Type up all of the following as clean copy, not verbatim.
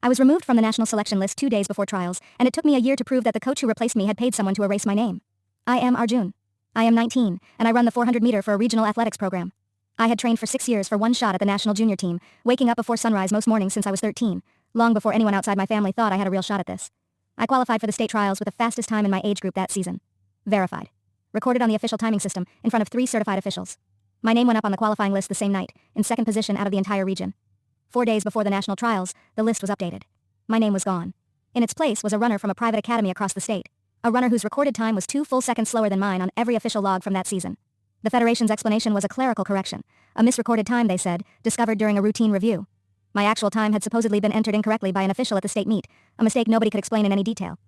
I was removed from the national selection list 2 days before trials, and it took me a year to prove that the coach who replaced me had paid someone to erase my name. I am Arjun. I am 19, and I run the 400 meter for a regional athletics program. I had trained for 6 years for one shot at the national junior team, waking up before sunrise most mornings since I was 13, long before anyone outside my family thought I had a real shot at this. I qualified for the state trials with the fastest time in my age group that season. Verified. Recorded on the official timing system, in front of 3 certified officials. My name went up on the qualifying list the same night, in second position out of the entire region. 4 days before the national trials, the list was updated. My name was gone. In its place was a runner from a private academy across the state. A runner whose recorded time was 2 full seconds slower than mine on every official log from that season. The Federation's explanation was a clerical correction. A misrecorded time, they said, discovered during a routine review. My actual time had supposedly been entered incorrectly by an official at the state meet, a mistake nobody could explain in any detail.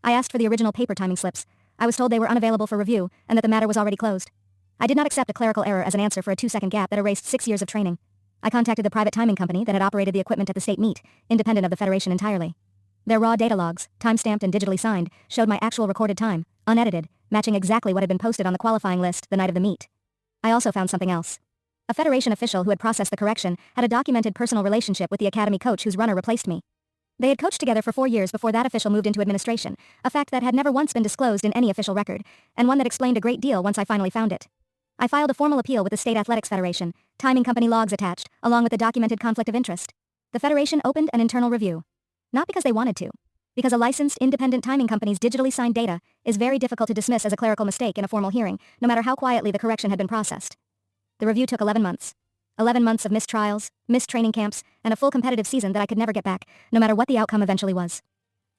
I asked for the original paper timing slips. I was told they were unavailable for review, and that the matter was already closed. I did not accept a clerical error as an answer for a 2-second gap that erased 6 years of training. I contacted the private timing company that had operated the equipment at the state meet, independent of the Federation entirely. Their raw data logs, time-stamped and digitally signed, showed my actual recorded time, unedited, matching exactly what had been posted on the qualifying list the night of the meet. I also found something else. A Federation official who had processed the correction had a documented personal relationship with the academy coach whose runner replaced me. They had coached together for 4 years before that official moved into administration, a fact that had never once been disclosed in any official record, and one that explained a great deal once I finally found it. I filed a formal appeal with the State Athletics Federation, timing company logs attached, along with the documented conflict of interest. The Federation opened an internal review. Not because they wanted to. Because a licensed, independent timing company's digitally signed data is very difficult to dismiss as a clerical mistake in a formal hearing, no matter how quietly the correction had been processed. The review took 11 months. 11 months of missed trials, missed training camps, and a full competitive season that I could never get back, no matter what the outcome eventually was.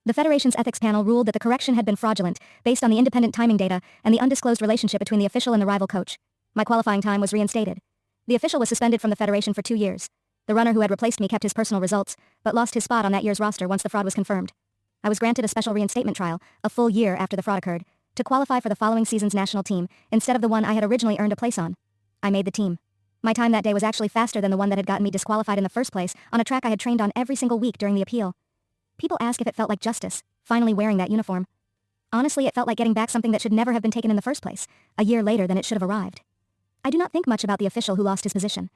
The Federation's ethics panel ruled that the correction had been fraudulent, based on the independent timing data and the undisclosed relationship between the official and the rival coach. My qualifying time was reinstated. The official was suspended from the Federation for 2 years. The runner who had replaced me kept his personal results, but lost his spot on that year's roster once the fraud was confirmed. I was granted a special reinstatement trial, a full year after the fraud occurred, to qualify for the following season's national team, instead of the one I had originally earned a place on. I made the team. My time that day was actually faster than the one that had gotten me disqualified in the first place, on a track I had trained on every single week during the appeal. People ask if it felt like justice, finally wearing that uniform. Honestly, it felt like getting back something that should never have been taken in the first place, a year later than it should have arrived. I do not think much about the official who lost his position.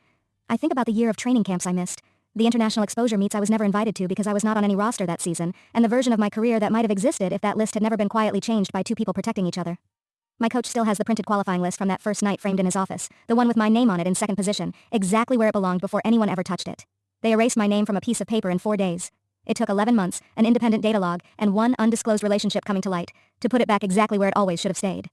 I think about the year of training camps I missed, the international exposure meets I was never invited to because I was not on any roster that season, and the version of my career that might have existed if that list had never been quietly changed by 2 people protecting each other. My coach still has the printed qualifying list from that first night framed in his office, the one with my name on it in second position, exactly where it belonged before anyone ever touched it. They erased my name from a piece of paper in 4 days. It took 11 months, an independent data log, and one undisclosed relationship coming to light, to put it back exactly where it always should have stayed.